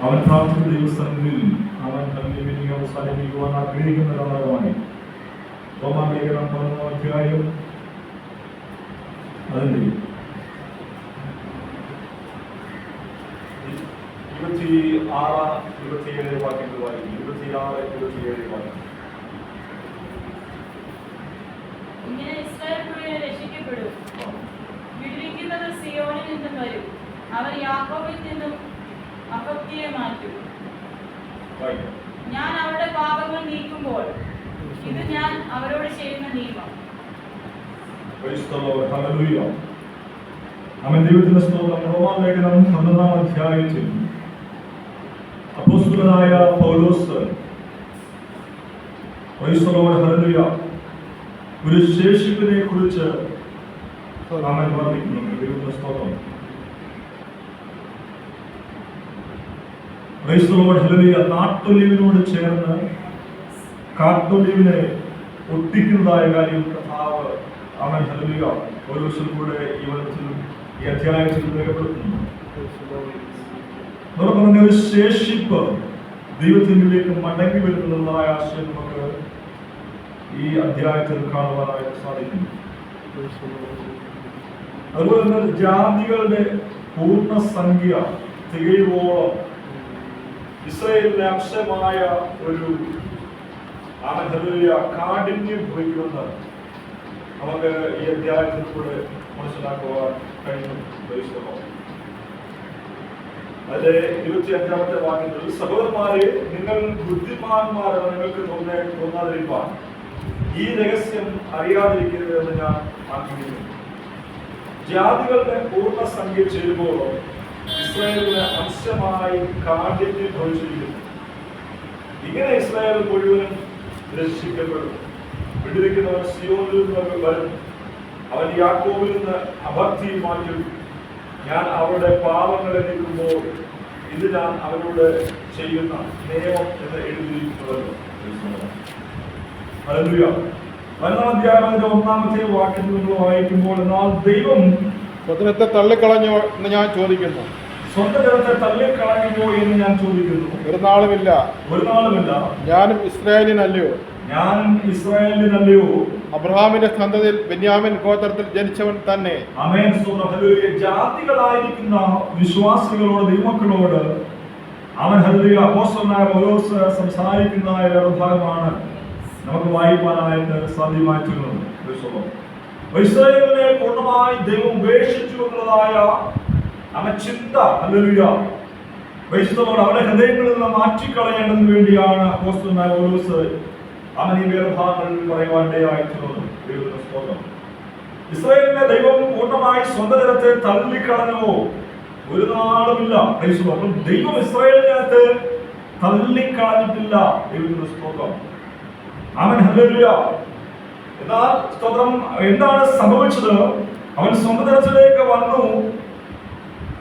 അവൻ പ്രാർത്ഥന ദിവസങ്ങളിൽ അവൻ തന്നെ അവസാനിപ്പിക്കുവാൻ ആഗ്രഹിക്കുന്ന ഒരാളാണ്. റോമാലേഖനം 11 അധ്യായം അതിന്റെ 26-27 വാക്യങ്ങൾ വായിക്കും. 26-27 വാക്യം. ഇങ്ങനെ ഇസ്രായേൽ മുഴുവൻ രക്ഷിക്കപ്പെടും. വിടുവിക്കുന്നത് സിയോനിൽ നിന്നും വരും. അവർ യാക്കോബിൽ നിന്നും അഭക്തിയെ മാറ്റും. ഞാൻ അവരുടെ പാപങ്ങൾ നീക്കുമ്പോൾ ഇത് ഞാൻ അവരോട് ചെയ്യുന്ന നിയമം. ദൈവത്തിന്റെ സ്തോത്രം. റോമാലേഖനം 11 അധ്യായത്തിൽ അപ്പോസ്തലനായ പൗലോസ് ഒരു ശേഷിപ്പിനെ കുറിച്ച് വർണ്ണിക്കുന്നുണ്ട്. ദൈവത്തിന്റെ സ്തോത്രം. നാട്ടൊലിവിനോട് ചേർന്ന് കാട്ടൊലിവിനെ ഒട്ടിക്കുന്നതായ കാര്യം കർത്താവ് അവൻ ഹല്ലേലൂയ പൗലോസിൽ കൂടെ ഈ അധ്യായത്തിൽ രേഖപ്പെടുത്തുന്നു. ഒരു ശേഷിപ്പ് ദൈവത്തിലേക്ക് മടങ്ങി വരുന്നതായ ആശയം നമുക്ക് ഈ അധ്യായത്തിൽ കാണുവാനായിട്ട് സാധിക്കുന്നു. അതുപോലെ തന്നെ ജാതികളുടെ പൂർണ്ണസംഖ്യ തികയോളം ഇസ്രായേലിന്റെ അംശമായ ഒരു കാഠിന്യം ഭവിക്കുമെന്ന് നമുക്ക് ഈ അധ്യായത്തിൽ കൂടെ മനസ്സിലാക്കുവാൻ കഴിയും. അതിലെ 25-ാമത്തെ വാക്യത്തിൽ സഹോദരന്മാരെ, നിങ്ങൾ ബുദ്ധിമാന്മാരെന്ന് നിങ്ങൾക്ക് തോന്നാതിരിക്കാൻ ഈ രഹസ്യം അറിയാതിരിക്കരുത് എന്ന് ഞാൻ ആഗ്രഹിക്കുന്നു. ജാതികളുടെ പൂർണ്ണസംഖ്യ ചേരുമ്പോൾ ഇസ്രായേലിന്റെ അംശമായി കാഠിന്യം ഭവിച്ചിരിക്കുന്നു. ഇങ്ങനെ ഇസ്രായേൽ മുഴുവനും രക്ഷിക്കപ്പെടും. വിടുവിക്കുന്നവൻ സിയോനിൽ നിന്ന് വരും. അവൻ യാക്കോബിൽ നിന്ന് അഭക്തി മാറ്റും. ഞാൻ അവരുടെ പാപങ്ങളെ നീക്കുമ്പോൾ ഇത് ഞാൻ അവരോട് ചെയ്യുന്ന നിയമം എന്ന് എഴുതിയിരിക്കുന്നതല്ലോ. 11-ാം അധ്യായത്തിന്റെ 1-ാമത്തെ വാക്യത്തിൽ നിങ്ങൾ വായിക്കുമ്പോൾ, എന്നാൽ ദൈവം സ്വന്തത്തെ തള്ളിക്കളഞ്ഞോ എന്ന് ഞാൻ ചോദിക്കുന്നു. സ്വന്തം ജനത്തെ തള്ളിക്കളഞ്ഞോ എന്ന് ഞാൻ ചോദിക്കുന്നു. ഒരു നാളുമില്ല. ഞാനും ഇസ്രായേലിനല്ലയോ? അബ്രഹാമിന്റെ സന്തതിയിൽ ബെന്യാമിൻ ഗോത്രത്തിൽ ജനിച്ചവൻ തന്നെ. ആമേൻ. ജാതികളായിരിക്കുന്ന വിശ്വാസികളോട്, ദൈവമക്കളോട് അവൻ അപ്പോസ്തലനായ പൗലോസ് സംസാരിക്കുന്ന ഭാഗമാണ് നമുക്ക് വായിക്കാനായിട്ട് സാധ്യമായിട്ടുള്ളത്. ഇസ്രായേലിനെ പൂർണ്ണമായി ദൈവം ഉപേക്ഷിച്ചു എന്നുള്ളതായ അവൻ ചിന്ത അവരുടെ ഹൃദയങ്ങളിൽ നിന്ന് മാറ്റിക്കളയേണ്ടതിന് വേണ്ടിയാണ് അപ്പോസ്തലനായ പൗലോസ് അവൻ ഈ വേദഭാഗങ്ങളിൽ പറയുവാനിടയായിട്ടുള്ളത്. ഇസ്രായേലിനെ ദൈവം പൂർണ്ണമായി സ്വന്തം ജനത്തെ തള്ളിക്കളഞ്ഞോ? ഒരു നാളുമില്ല. ദൈവം ഇസ്രായേലിനകത്ത് തള്ളിക്കളഞ്ഞിട്ടില്ല. ദൈവത്തിന്റെ സ്തോത്രം. അവൻ ഹല്ലേലൂയ. എന്നാൽ സ്തോത്രം, എന്താണ് സംഭവിച്ചത്? അവൻ സ്വന്തം ജനത്തിലേക്ക് വന്നു.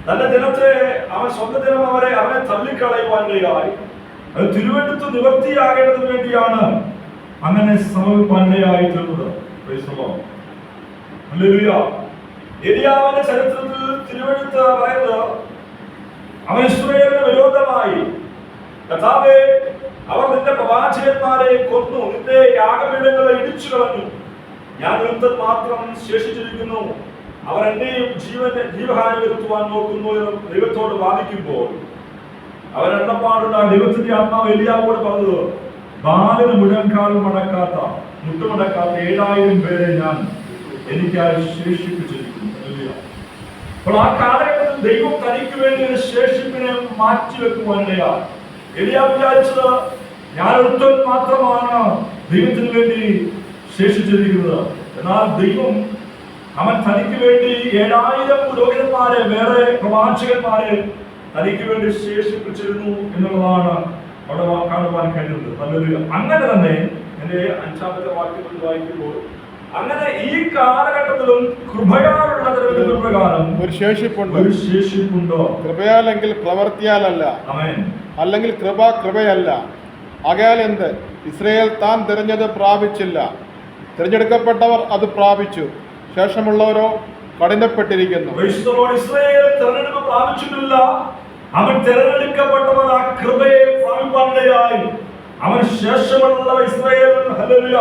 തന്റെ ജനത്തെ അവൻ സ്വന്തം ജനം അവനെ തള്ളിക്കളയുവാനിടയായി. അത് തിരുവെടുത്ത് നിവർത്തിയാകേണ്ടതിന് വേണ്ടിയാണ് അങ്ങനെ സംഭവിക്കാനിടയായിട്ടുള്ളത്. എലിയാവിന്റെ ചരിത്രത്തിൽ തിരുവെടുത്ത് പറയുന്നത്, അവൻ ഇസ്രായേലിന് വിരോധമായി, കർത്താവേ, അവർ നിന്റെ പ്രവാചകന്മാരെ കൊന്നു, നിന്റെ യാഗപീഠങ്ങളെ ഇടിച്ചു കളഞ്ഞു, ഞാൻ ഒരുത്തൻ മാത്രം ശേഷിച്ചിരിക്കുന്നു, അവർ എന്റെയും ജീവഹാനി വരുത്തുവാൻ നോക്കുന്നു എന്ന് ദൈവത്തോട് വാദിക്കുമ്പോൾ അവൻ എണ്ണപ്പാടുണ്ടായ ദൈവത്തിന്റെ ആത്മാവ് എലിയാവോട് പറഞ്ഞത്, ബാലിന് മുഴങ്കാലും മടക്കാത്ത, മുട്ടുമടക്കാത്ത 7000 പേരെ ഞാൻ എനിക്കായി ശേഷിപ്പിച്ചിരിക്കുന്നു. അപ്പോൾ ആ കാലഘട്ടത്തിൽ ദൈവം തനിക്ക് വേണ്ടി ഒരു ശേഷിപ്പിനെ മാറ്റിവെക്കുവാനിടയായി. എലിയാവ് വിചാരിച്ചത്, ഞാൻ ഒരുത്തൻ മാത്രമാണ് ദൈവത്തിന് വേണ്ടി ശേഷിച്ചിരിക്കുന്നത്. എന്നാൽ ദൈവം അവൻ തനിക്ക് വേണ്ടി 7000 പുരോഹിതന്മാരെ, വേറെ പ്രവാചകന്മാരെ തനിക്ക് വേണ്ടി ശേഷിപ്പിച്ചിരുന്നു എന്നുള്ളതാണ് അവിടെ കാണുവാൻ കഴിയുന്നത്. അങ്ങനെ തന്നെ എന്റെ 5-ാമത്തെ വാക്യത്തിൽ വായിക്കുമ്പോൾ, അങ്ങനെ ഈ കാലഘട്ടത്തിലും കൃപയാലുള്ള പ്രകാരം ഒരു ശേഷിപ്പുണ്ടോ? കൃപയാലെങ്കിൽ പ്രവർത്തിയാലല്ല, അല്ലെങ്കിൽ കൃപയല്ല. ആകയാൽ എന്ത്? ഇസ്രായേൽ താൻ തിരഞ്ഞത് പ്രാപിച്ചില്ല, തിരഞ്ഞെടുക്കപ്പെട്ടവർ അത് പ്രാപിച്ചു, ശേഷമുള്ളവരോ കഠിനപ്പെട്ടിരിക്കുന്നു. ഇസ്രായേൽ തിരഞ്ഞെടുപ്പ് പ്രാപിച്ചിട്ടില്ല, അവൻ തിരഞ്ഞെടുക്കപ്പെട്ടവർ ആ കൃപയെ പ്രാപിപ്പാനിടയായി. അവൻ ശേഷമുള്ള ഇസ്രായേൽ ഹല്ലേലൂയ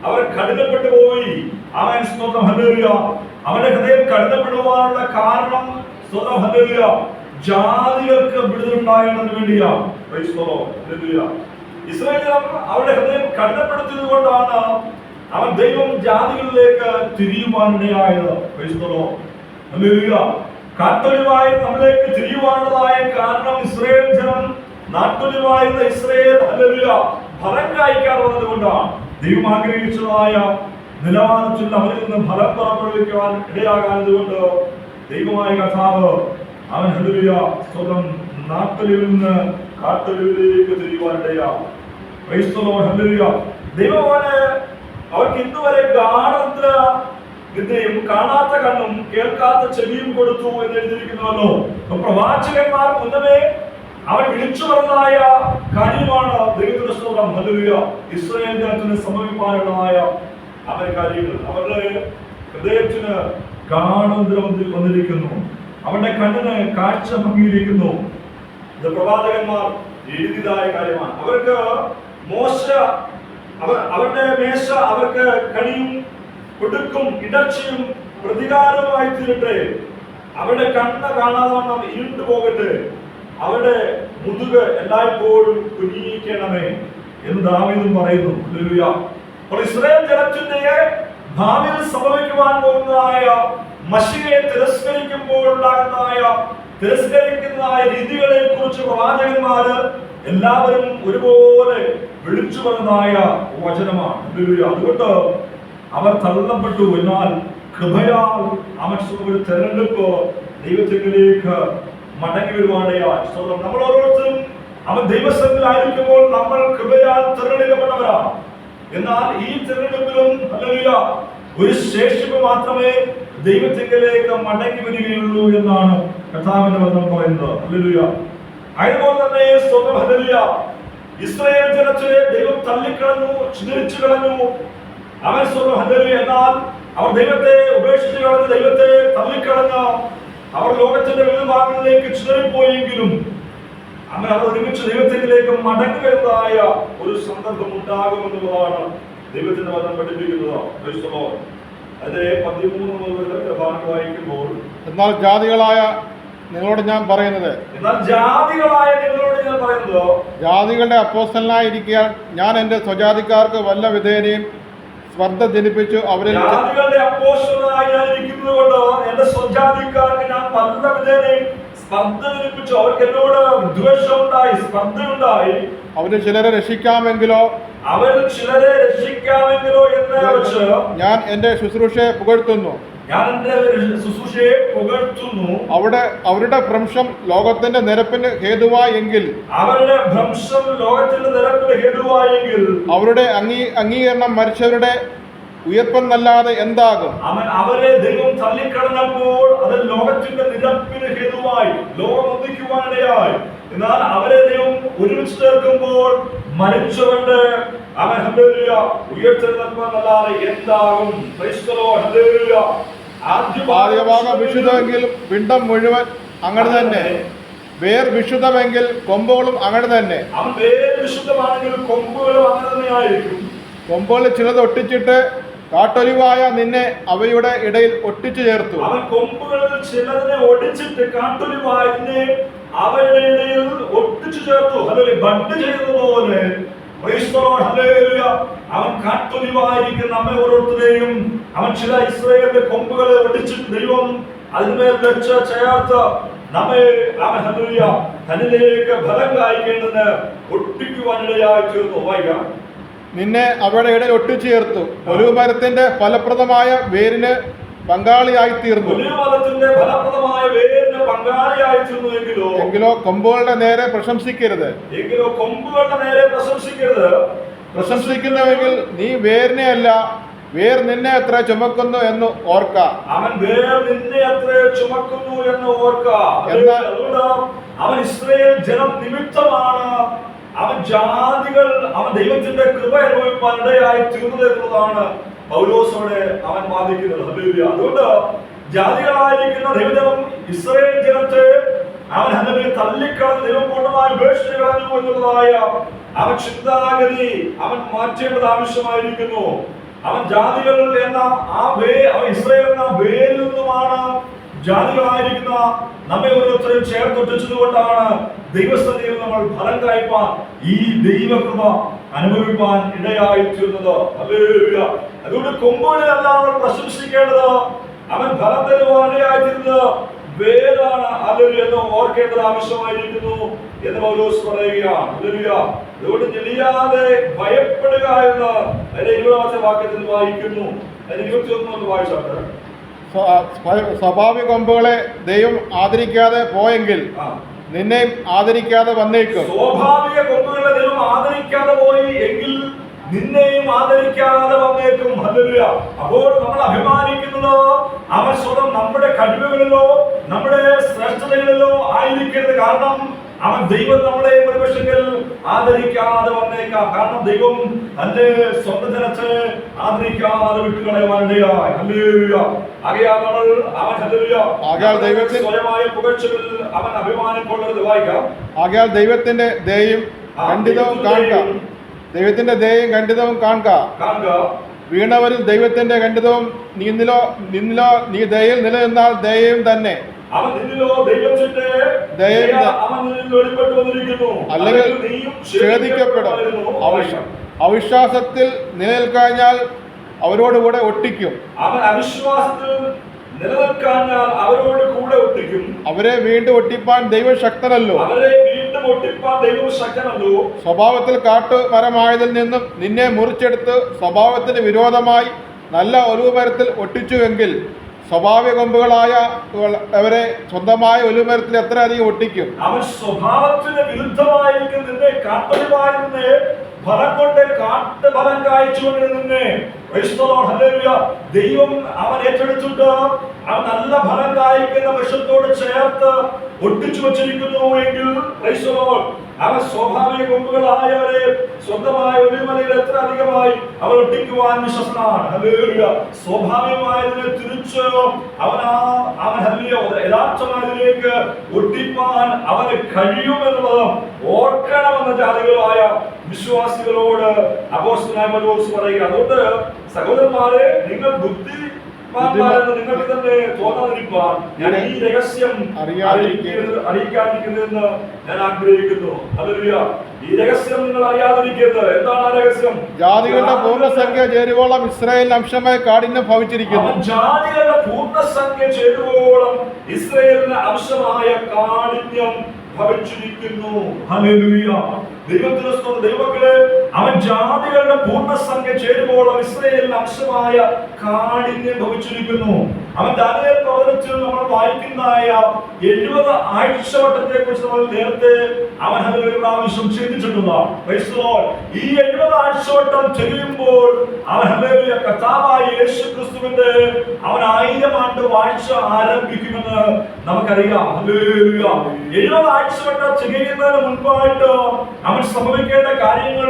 അവർ കഠിനപ്പെട്ടു പോയി. അവൻ സ്തോത്രം ഹല്ലേലൂയ. അവന്റെ ഹൃദയം കഠിനപ്പെടുവാനുള്ള കാരണം സ്തോത്രം ഹല്ലേലൂയ ജാതികൾക്ക് വിടുതലുണ്ടാകേണ്ടതിന് വേണ്ടിയാ. പ്രൈസ് ദി ലോർഡ് ഹല്ലേലൂയ. ഇസ്രായേൽ അവരുടെ ഹൃദയം കഠിനപ്പെടുത്തിയത് കൊണ്ടാണ് അവൻ ദൈവം ജാതികളിലേക്ക് തിരിയുവാനിടയായത്. പ്രൈസ് ദി ലോർഡ് ഹല്ലേലൂയ. കാറ്റൊലിവായി നമ്മിലേക്ക് തിരിയുവാനുള്ളതായ കാരണം ഇസ്രായേൽ ജനം നാട്ടൊലിവായിരുന്ന ഇസ്രായേൽ ഹല്ലേലൂയ ഫലം കായ്ക്കാതെ വന്നതുകൊണ്ടാണ്. ദൈവം ആഗ്രഹിച്ചതായ നിലവാരത്തിൽ അവരിൽ നിന്ന് ഫലം പുറപ്പെടുവിക്കുവാൻ ഇടയാകാത്തത് കൊണ്ട് ദൈവമായ കർത്താവ് അവൻ ഹല്ലേലൂയ സ്വന്തം നാട്ടൊലിവിൽ നിന്ന് കാട്ടൊലിവിലേക്ക് തിരിയുവാനിടയാകും. പ്രൈസ് ദി ലോർഡ് ഹല്ലേലൂയ. ദൈവം അവർക്ക് ഇന്നുവരെ ഗാഠനിദ്ര നിദ്രയും കാണാത്ത കണ്ണും കേൾക്കാത്ത ചെവിയും കൊടുത്തു എന്ന് എഴുതിയിരിക്കുന്നുവല്ലോ. പ്രവാചകന്മാർ മുന്നമേ അവൻ വിളിച്ചു പറഞ്ഞതായ കാര്യമാണ് ദൈവത്തിന്റെ സ്തോത്രം ഹല്ലേലൂയ ഇസ്രായേൽ ജനത്തിന് സംഭവിക്കാനുള്ളതായ അവരുടെ കാര്യങ്ങൾ. അവരുടെ ഹൃദയത്തിന് ഗാഠനിദ്ര വന്നിരിക്കുന്നു, അവന്റെ കണ്ണിന് കാഴ്ച ഭംഗിയിരിക്കുന്നു. ഇത് പ്രവാചകന്മാർ എഴുതിയതായ കാര്യമാണ്. അവർക്ക് മോശ അവരുടെ മേശ അവർക്ക് കണിയും കൊടുക്കും ഇടർച്ചയും പ്രതികാരവുമായി തീരട്ടെ. അവരുടെ കണ്ണ് കാണാതെ വണ്ണം ഇരുണ്ടു പോകട്ടെ. അവരുടെ മുതുക് എല്ലായ്പ്പോഴും കുനിയിക്കണമേ എന്ന് ദാവീദും പറയുന്നു. ഹല്ലേലൂയ. അപ്പോൾ ഇസ്രായേൽ ജനത്തിന്റെ ഭാവിയിൽ സംഭവിക്കുവാൻ പോകുന്നതായ മശിയെ തിരസ്കരിക്കുന്നതായ രീതികളെ കുറിച്ച് പ്രവാചകന്മാര് എല്ലാവരും ഒരുപോലെ വിളിച്ചു പറഞ്ഞതായ വചനമാണ്. ഹല്ലേലൂയ. അതുകൊണ്ട് അവർ തള്ളപ്പെട്ടു. എന്നാൽ കൃപയാൽ അവൻ ഒരു തെരഞ്ഞെടുപ്പ് ദൈവത്തിലേക്ക് മടങ്ങി വരുവാനിടയായി. നമ്മൾ ഓരോരുത്തരും അവൻ ദൈവസന്നിധിയിലായിരിക്കുമ്പോൾ നമ്മൾ കൃപയാൽ തിരഞ്ഞെടുക്കപ്പെട്ടവരാണ്. എന്നാൽ ഈ തിരഞ്ഞെടുപ്പിലും ഹല്ലേലൂയ ഒരു ശേഷിപ്പ് മാത്രമേ ദൈവത്തിലേക്ക് മടങ്ങി വരികയുള്ളൂ എന്നാണ് കർത്താവിന്റെ വചനം പറയുന്നത്. ഹല്ലേലൂയ. അതുപോലെ തന്നെ സ്വന്തം ഹല്ലേലൂയ ഇസ്രായേൽ ജനത്തെ ദൈവം തള്ളിക്കളഞ്ഞു, ചിതറിച്ചു കളഞ്ഞു. അവൻ സ്വന്തം ഹല്ലേലൂയ. എന്നാൽ അവർ ദൈവത്തെ ഉപേക്ഷിച്ചു കളഞ്ഞ് ദൈവത്തെ തള്ളിക്കളഞ്ഞ് അവർ ലോകത്തിന്റെ വിവിധ ഭാഗങ്ങളിലേക്ക് ചിതറിപ്പോയെങ്കിലും അങ്ങനെ അവർ ഒരുമിച്ച് ദൈവത്തിലേക്ക് മടങ്ങി വരുന്നതായ ഒരു സന്ദർഭം ഉണ്ടാകുമെന്നുള്ളതാണ് ദൈവത്തിന്റെ വചനം പഠിപ്പിക്കുന്നത്. അതിന്റെ 13 മുതൽ ഭാഗം വായിക്കുമ്പോൾ എന്നാൽ ജാതികളായ നിങ്ങളോട് ഞാൻ പറയുന്നത് ജാതികളുടെ അപ്പോസ്തലനായിരിക്കാൻ ഞാൻ എൻ്റെ സ്വജാതിക്കാർക്ക് വല്ല വിധേനയും സ്പർദ്ധ ജനിപ്പിച്ചു അവരിൽ അവർക്ക് എന്നോട് ദ്വേഷമുണ്ടായി, സ്പർദ്ധയുണ്ടായി. അവരിൽ ചിലരെ രക്ഷിക്കാമെങ്കിലോ എന്ന് വെച്ച് ഞാൻ എൻ്റെ ശുശ്രൂഷയെ പുകഴ്ത്തുന്നു. അവരുടെ ഭ്രംശം ലോകത്തിന്റെ നിരപ്പിന് ഹേതുവായെങ്കിൽ അവരുടെ അംഗീകരണം മരിച്ചവരുടെ ഉയർപ്പെന്നല്ലാതെ എന്താകും? അവരെ ദൈവം തള്ളിക്കളഞ്ഞപ്പോൾ അത് ലോകത്തിന്റെ നിരപ്പിന് ഹേതുവായി, ലോകം ഒന്നിക്കുവാനിടയായി. എന്നാൽ അവരെ ദൈവം ഒരുമിച്ച് ചേർക്കുമ്പോൾ മരിച്ചവരുടെ അവൻ ഹല്ലേലൂയ ഉയർത്തെഴുന്നേൽപ്പന്നല്ലാതെ എന്താകും? പ്രൈസ് ദി ലോർഡ് ഹല്ലേലൂയ. ആദ്യഭാഗം വിശുദ്ധമെങ്കിൽ പിണ്ഡം മുഴുവൻ അങ്ങനെ തന്നെ, വേർ വിശുദ്ധമെങ്കിൽ കൊമ്പുകളും അങ്ങനെ തന്നെ. അവൻ വേർ വിശുദ്ധമാണെങ്കിൽ കൊമ്പുകളും അങ്ങനെ തന്നെ ആയിരിക്കും. കൊമ്പുകൾ ചിലത് ഒട്ടിച്ചിട്ട് കാട്ടൊലിവായ നിന്നെ അവയുടെ ഇടയിൽ ഒട്ടിച്ചു ചേർത്തു. അവൻ കൊമ്പുകളിൽ ചിലതിനെ ഒടിച്ചിട്ട് കാട്ടൊലിവായ നിന്നെ അവയുടെ ഇടയിൽ ഒട്ടിച്ചു ചേർത്തു. ഹല്ലേലൂയ. ബഡ് ചെയ്തതുപോലെ അവൻ കാട്ടൊലിവായിരിക്കുന്ന നമ്മെ ഓരോരുത്തരെയും അവൻ ചില ഇസ്രായേലിന്റെ കൊമ്പുകളെ ഒടിച്ചിട്ട് ദൈവം അതിന്മേൽ വെച്ച് ചേർത്ത് നമ്മെ അവൻ ഹല്ലേലൂയ തന്നിലേക്ക് ഫലം കായ്ക്കേണ്ടതിന് ഒട്ടിക്കുവാനിടയായി തീർന്നു. വായിക്കാം. നിന്നെ അവയുടെ ഇടയിൽ ഒട്ടിച്ചു ചേർത്തു, ഒലിവ് മരത്തിന്റെ ഫലപ്രദമായ വേരിന് പങ്കാളിയായി തീർന്നു. എങ്കിലോ കൊമ്പുകളുടെ നേരെ പ്രശംസിക്കരുത്. പ്രശംസിക്കുന്നുവെങ്കിൽ നീ വേരിനെ അല്ല, വേർ നിന്നെ എത്ര ചുമക്കുന്നു എന്ന് ഓർക്ക. അവൻ വേർ നിന്നെ എത്ര ചുമക്കുന്നു എന്ന് ഓർക്ക. അവൻ ഇസ്രായേൽ ജനം നിമിത്തമാണ് അവൻ ജാതികൾ അവൻ ദൈവത്തിന്റെ കൃപ അനുഭവിക്കാൻ ഇടയായി തീർന്നത് എന്നുള്ളതാണ് പൗലോസോടെ അവൻ വാദിക്കുന്നത്. ഹല്ലേലൂയ. അതുകൊണ്ട് ജാതികളായിരിക്കുന്ന ദൈവജനം ഇസ്രായേൽ ജനത്തെ അവൻ അതിനെ തള്ളിക്കളഞ്ഞ് ദൈവപൂർണ്ണമായി ഉപേക്ഷിച്ച് കളഞ്ഞു എന്നുള്ളതായ അവൻ ചിന്താഗതി അവൻ മാറ്റേണ്ടത് ആവശ്യമായിരിക്കുന്നു. അവൻ ജാതികൾ എന്ന അവൻ ഇസ്രായേൽ എന്ന വേരിൽ നിന്നുമാണ് ജാതികളായിരിക്കുന്ന നമ്മെ ഓരോരുത്തരും ചേർത്തൊട്ടിച്ചതുകൊണ്ടാണ് ദൈവസന്നിധിയിൽ നമ്മൾ ഫലം കായ്പാൻ ഈ ദൈവകൃപ അനുഭവിപ്പാൻ ഇടയായി തീർന്നത്. ഹല്ലേലൂയ. അതുകൊണ്ട് കൊമ്പുകളിലല്ല നമ്മൾ പ്രശംസിക്കേണ്ടത്, അവൻ ഫലം തരുവാൻ ഇടയായി തീർന്നത് വേരാണ് ഹല്ലേലൂയ എന്ന് ഓർക്കേണ്ടത് ആവശ്യമായിരിക്കുന്നു എന്ന് പൗലോസ് പറയുകയാണ്. ഹല്ലേലൂയ. അതുകൊണ്ട് ഞെളിയാതെ ഭയപ്പെടുക എന്ന് അതിന്റെ 20ാമത്തെ വാക്യത്തിൽ വായിക്കുന്നു. അതിന് 21 വായിച്ചാട്ടെ. സ്വാഭാവിക കൊമ്പുകളെ ദൈവം ആദരിക്കാതെ പോയെങ്കിൽ നിന്നെയും ആദരിക്കാതെ വന്നേക്കും. സ്വാഭാവിക കൊമ്പുകളെ ദൈവം ആദരിക്കാതെ പോയി എങ്കിൽ നിന്നെയും ആദരിക്കാതെ വന്നേക്കും. ഹല്ലേലൂയ. അപ്പോൾ നമ്മൾ അഭിമാനിക്കുന്നത് അവൻ സ്വന്തം നമ്മുടെ കഴിവുകളിലോ നമ്മുടെ ശ്രേഷ്ഠതകളിലോ ആയിരിക്കരുത്. കാരണം അവൻ ദൈവം നമ്മളെ ഒരുപക്ഷെങ്കിൽ ആദരിക്കാതെ വന്നേക്കാം. കാരണം ദൈവം തന്റെ സ്വന്തം ജനത്തെ ആദരിക്കാതെ വിട്ടുകളയുവാനിടയായി. ഹല്ലേലൂയ. ആകയാൽ അവൻ ഹല്ലേലൂയ ദൈവത്തിന്റെ സ്വയമായ പുകഴ്ചകളിൽ അവൻ അഭിമാനം കൊള്ളരുത്. വായിക്കാം. ആകയാൽ ദൈവത്തിന്റെ ദയയും ഖണ്ഡിതവും കാണുക, ദൈവത്തിന്റെ ദയയും ഖണ്ഡിതവും കാണുക. വീണവരിൽ ദൈവത്തിന്റെ ഖണ്ഡിതവും നിന്നിലോ നീ ദയയിൽ നിലനിന്നാൽ ദയയും തന്നെ. അവൻ നിന്നിലോ ദൈവത്തിന്റെ ദയ അവൻ നിന്നിൽ വെളിപ്പെട്ടു വന്നിരിക്കുന്നു, അല്ലെങ്കിൽ നീയും ഛേദിക്കപ്പെടും. അവിശ്വാസത്തിൽ നിലനിൽക്കാഞ്ഞാൽ അവരോടുകൂടെ ഒട്ടിക്കും. അവൻ അവിശ്വാസത്തിൽ നിലനിൽക്കാഞ്ഞാൽ അവരോട് കൂടെ ഒട്ടിക്കും. അവരെ വീണ്ടും ഒട്ടിപ്പാൻ ദൈവം ശക്തനല്ലോ. അവരെ വീണ്ടും ഒട്ടിപ്പാൻ ദൈവം ശക്തനല്ലോ. സ്വഭാവത്തിൽ കാട്ടുമരമായതിൽ നിന്നും നിന്നെ മുറിച്ചെടുത്ത് സ്വഭാവത്തിന് വിരോധമായി നല്ല ഒലിവുമരത്തിൽ ഒട്ടിച്ചുവെങ്കിൽ സ്വാഭാവിക കൊമ്പുകളായ അവരെ സ്വന്തമായ ഒലിവുമരത്തിൽ എത്ര അധികം ഒട്ടിക്കും. അവൻ സ്വഭാവത്തിന് വിരുദ്ധമായിരിക്കും നിന്നെ കാട്ടൊലിവായി നിന്നെ ഫലം കൊണ്ട് കാട്ടുഫലം കായ്ച്ചുകൊണ്ടിരുന്നെ. ദൈവം അവൻ ഏറ്റെടുത്തിട്ട് അവൻ നല്ല ഫലം കായ്ക്കുന്ന വൃക്ഷത്തോട് ചേർത്ത് ഒട്ടിച്ചു വച്ചിരിക്കുന്നു എങ്കിൽ അവൻ സ്വാഭാവിക കൊമ്പുകളായവരെ സ്വന്തമായ ഒലിവുമരയിൽ എത്ര അധികമായി അവൻ ഒട്ടിക്കുവാൻ വിശ്വസനാണ്. ഹല്ലേലൂയ. സ്വാഭാവികമായതിനെ തിരിച്ച് അവൻ യഥാർത്ഥമായതിലേക്ക് ഒട്ടിപ്പാൻ അവന് കഴിയുമെന്നുള്ളത് ഓർക്കണമെന്ന ജാതികളായ വിശ്വാസികളോട് അപ്പോസ്തലനായ പൗലോസ് പറയുക. അതുകൊണ്ട് സഹോദരന്മാരെ, നിങ്ങൾ നിങ്ങൾക്ക് തന്നെ തോന്നാതിരിക്കാൻ ഞാൻ ഈ രഹസ്യം അറിയിക്കാതിരിക്കുന്നതെന്ന് ഞാൻ ആഗ്രഹിക്കുന്നു. ഹല്ലേലൂയ. ഈ രഹസ്യം നിങ്ങൾ അറിയാതിരിക്കരുത്. എന്താണ് ആ രഹസ്യം? ജാതികളുടെ പൂർണ്ണസംഖ്യ ചേരുവോളം ഇസ്രായേലിന് അംശമായ കാഠിന്യം ഭവിച്ചിരിക്കുന്നു. ജാതികളുടെ പൂർണ്ണസംഖ്യ ചേരുവോളം ഇസ്രായേലിന് അംശമായ കാഠിന്യം ഭവിച്ചിരിക്കുന്നു. ഹല്ലേലൂയ. ദൈവത്തിന്റെ സ്തുതി. ദൈവമക്കളെ, അവൻ ജാതികളുടെ പൂർണ്ണസംഖ്യ ചേരുവോളം ഇസ്രായേലിന് അംശമായ കാഠിന്യം ഭവിച്ചിരിക്കുന്നു. അവൻ ദാനിയേൽ പ്രവചനത്തിൽ നമ്മൾ വായിക്കുന്നതായ 70 ആഴ്ചവട്ടത്തെ കുറിച്ച് നമ്മൾ നേരത്തെ അവൻ ഒരു പ്രാവശ്യം ചിന്തിച്ചിട്ടുള്ളതാണ്. ഈ 70 ആഴ്ചവട്ടം ചെയ്യുമ്പോൾ അവൻ കർത്താവായ യേശു ക്രിസ്തുവിന്റെ അവൻ 1000 ആണ്ട് വാഴ്ച ആരംഭിക്കുമെന്ന് നമുക്കറിയാം. 70 ആഴ്ചവട്ടം ചെയ്യുന്നതിന് മുൻപായിട്ട് അവൻ സംഭവിക്കേണ്ട കാര്യങ്ങൾ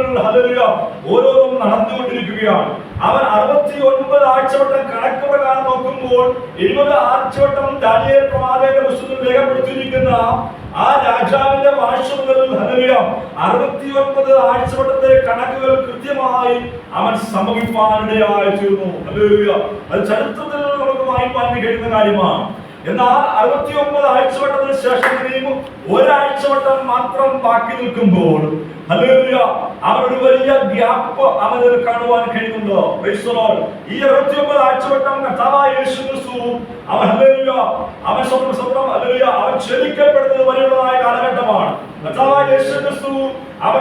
ഓരോന്നും നടന്നുകൊണ്ടിരിക്കുകയാണ്. അവൻ 69 ആഴ്ചവട്ടം കണക്ക് പ്രകാരം നോക്കുമ്പോൾ 70 ആഴ്ചവട്ടം ദാനിയേൽ പ്രവാചകന്റെ പുസ്തകത്തിൽ രേഖപ്പെടുത്തിയിരിക്കുന്ന ആ രാജാവിന്റെ വാഴ്ച മുതൽ 69 ആഴ്ചവട്ടത്തെ കണക്കുകൾ കൃത്യമായി അവൻ സംഭവിപ്പാനിടയായി തീർന്നു. അത് ചരിത്രത്തിൽ നമുക്ക് വായിപ്പാൻ കഴിയുന്ന കാര്യമാണ്. എന്നാൽ 69 ആഴ്ചവട്ടത്തിന് ശേഷം ഇനിയും ഒരാഴ്ചവട്ടം മാത്രം ബാക്കി നിൽക്കുമ്പോൾ അവനൊരു വലിയ ഗ്യാപ്പ് അവനിൽ കാണുവാൻ കഴിയുന്നുണ്ടോ? ഈ 69 ആഴ്ചവട്ടം കർത്താവായ യേശു ക്രിസ്തു അവൻ അവൻ ക്ഷണിക്കപ്പെടുന്നത് വരെയുള്ളതായ കാലഘട്ടമാണ്. കർത്താവായ യേശു ക്രിസ്തു അവൻ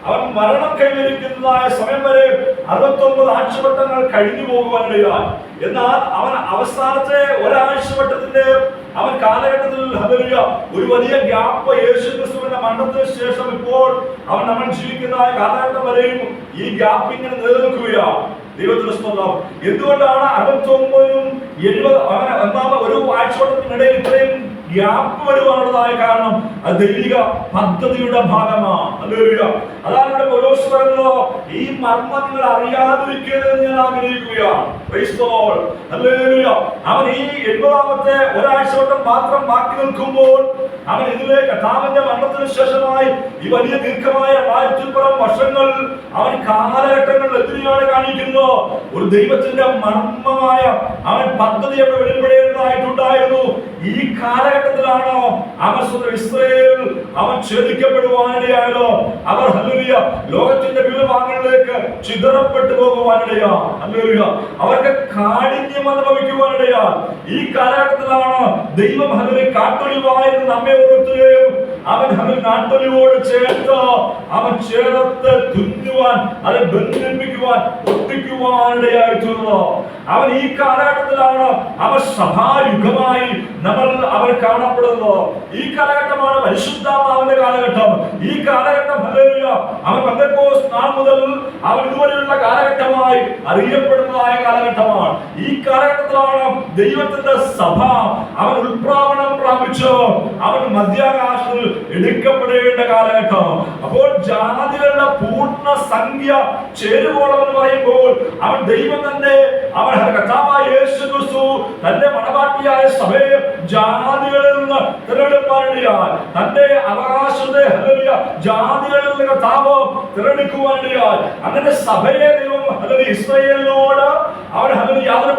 അവൻ മരണം കൈവരിക്കുന്നതായ സമയം വരെ 69 ആഴ്ചവട്ടങ്ങൾ കഴിഞ്ഞു പോകുവാനിടയായി. എന്നാൽ അവൻ അവസാനത്തെ ഒരാഴ്ചവട്ടത്തിന്റെ അവൻ കാലഘട്ടത്തിൽ ഒരു വലിയ ഗ്യാപ്പ് യേശു ക്രിസ്തുവിന്റെ മരണത്തിന് ശേഷം ഇപ്പോൾ അവൻ ജീവിക്കുന്ന കാലഘട്ടം വരെയും ഈ ഗ്യാപ്പ് ഇങ്ങനെ നിലനിൽക്കുകയാണ്. ദൈവത്തിന്റെ സ്തോത്രം. എന്തുകൊണ്ടാണ് 69 70 ഒന്നാമത് ഒരു ആഴ്ചവട്ടത്തിനിടയിൽ ഇത്രയും ഗ്യാപ്പ് വരുവാനുള്ളതായ കാരണം അത് ദൈവിക പദ്ധതിയുടെ ഭാഗമാണ്. ഹല്ലേലൂയ. അതാണ് ഇവിടെ പൗലോസ് പറയുന്നത്, ഈ മർമ്മങ്ങൾ അറിയാതിരിക്കരുതെന്ന് ഞാൻ ആഗ്രഹിക്കുകയാണ്. Price the Lord. ഹല്ലേലൂയ. അവൻ ഈ 80-ാമത്തെ ഒരാഴ്ച തൊട്ട് മാത്രം ബാക്കി നിൽക്കുമ്പോൾ അവൻ ഇതിലെ കർത്താവിന്റെ മരണത്തിന് ശേഷമായി ഈ വലിയ ദീർഘമായ 1000 വർഷങ്ങൾ അവൻ കാലഘട്ടങ്ങൾ എത്രയാണ് കാണിക്കുന്നു. ഒരു ദൈവത്തിന്റെ മർമ്മമായ അവൻ പദ്ധതി അവിടെ വെളിപ്പെടേണ്ടതായിട്ടുണ്ടായിരുന്നു. ഈ കാലഘട്ടത്തിലാണ് അവൻ സ്വന്തം ഇസ്രായേൽ അവൻ ഛേദിക്കപ്പെടുവാനിടയായല്ലോ. അവർ ഹല്ലേലൂയ ലോകത്തിന്റെ വിവിധ ഭാഗങ്ങളിലേക്ക് ചിതറപ്പെട്ടു പോകുവാനിടയാ. ഹല്ലേലൂയ. അവർക്ക് കാഠിന്യം അനുഭവിക്കുവാനിടയാ. ഈ കാലഘട്ടത്തിലാണ് ദൈവം ഹല്ലേലൂയ കാട്ടൊലിവായിരുന്നു നമ്മെ ഓർക്കുകയും അവൻ നാട്ടൊലിവോട് ചേർത്ത് അവൻ ചേർത്ത് തുന്നുവാൻ അത് ബന്ധിപ്പിക്കുവാൻ ഒട്ടിക്കുവാനിടയായിട്ടുള്ളൂ. അവൻ ഈ കാലഘട്ടത്തിലാണ് അവൻ സഭായുഗമായി അവർ കാണപ്പെടുന്നത്. ഈ കാലഘട്ടമാണ് പരിശുദ്ധാത്മാവിന്റെ കാലഘട്ടം. ഈ കാലഘട്ടം ഹല്ലേലൂയ അവൻ പെന്തക്കോസ്ത് നാൾ മുതൽ അവൻ ഇതുവരെയുള്ള കാലഘട്ടമായി അറിയപ്പെടുന്നതായ കാലഘട്ടമാണ്. ഈ കാലഘട്ടത്തിലാണ് ദൈവത്തിന്റെ സഭ അവൻ ഉത്പ്രാവണം പ്രാപിച്ചു അവൻ മധ്യാകാശത്തിൽ എടുക്കപ്പെടേണ്ട കാലഘട്ടം. അപ്പോൾ ജാതികളുടെ പൂർണ്ണ സംഖ്യ ചേരുവോളം എന്ന് പറയുമ്പോൾ അവൻ ദൈവം തന്നെ അവൻ കർത്താവായ യേശു ക്രിസ്തു തന്റെ മണവാട്ടിയായ സഭയെ ജാതികളിൽ നിന്ന് തിരഞ്ഞെടുപ്പാനിടയാൽ തന്റെ അവകാശത്തെ ഹല്ലേലൂയ ജാതികളിൽ നിന്ന് കർത്താവ് തിരഞ്ഞെടുക്കുവാനിടയാൽ അങ്ങനെ സഭയെ ദൈവം ഹല്ലേലൂയ ഇസ്രായേലിനോട് അവൻ ഹല്ലേലൂയ യാതൊരു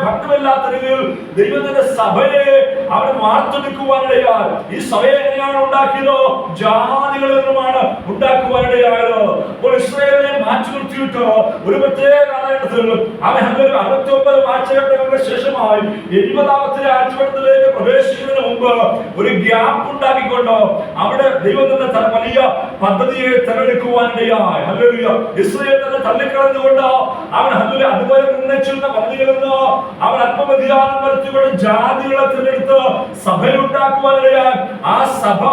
ഭക്തമില്ലാത്ത രീതിയിൽ ദൈവത്തിന്റെ സഭയെ അവൻ വാർത്തെടുക്കുവാനിടയാൽ ഈ സഭയെ എങ്ങനെയാണ് ഉണ്ടാക്കിയതോ ജാതികളിൽ നിന്നുമാണ് ഉണ്ടാക്കുവാനിടയായത്. അപ്പോൾ ഇസ്രായേലിനെ മാറ്റി നിർത്തിയിട്ട് ഒരു പ്രത്യേക കാലഘട്ടത്തിൽ അവൻ 69 ആഴ്ചഘട്ടങ്ങൾക്ക് ശേഷമായി 70-ാമത്തെ ആഴ്ചഘട്ടത്തിലേക്ക് പ്രവേശിക്കുന്നതിന് മുമ്പ് ഒരു ഗ്യാപ്പ് ഉണ്ടാക്കിക്കൊണ്ട് അവിടെ ദൈവത്തിന്റെ വലിയ പദ്ധതിയെ തിരഞ്ഞെടുക്കുവാനിടയായി. ഹല്ലേലൂയ. ഇസ്രായേൽ തന്നെ തള്ളിക്കളഞ്ഞുകൊണ്ട് അവൻ ഹല്ലേലൂയ അതുപോലെ നിർണയിച്ചിരുന്ന പദ്ധതിയിൽ നിന്ന് അവൻ അല്പവ്യതിയാനം വരുത്തിക്കൊണ്ട് ജാതികളെ തിരഞ്ഞെടുത്ത് സഭയുണ്ടാക്കുവാനിടയായി. ആ സഭ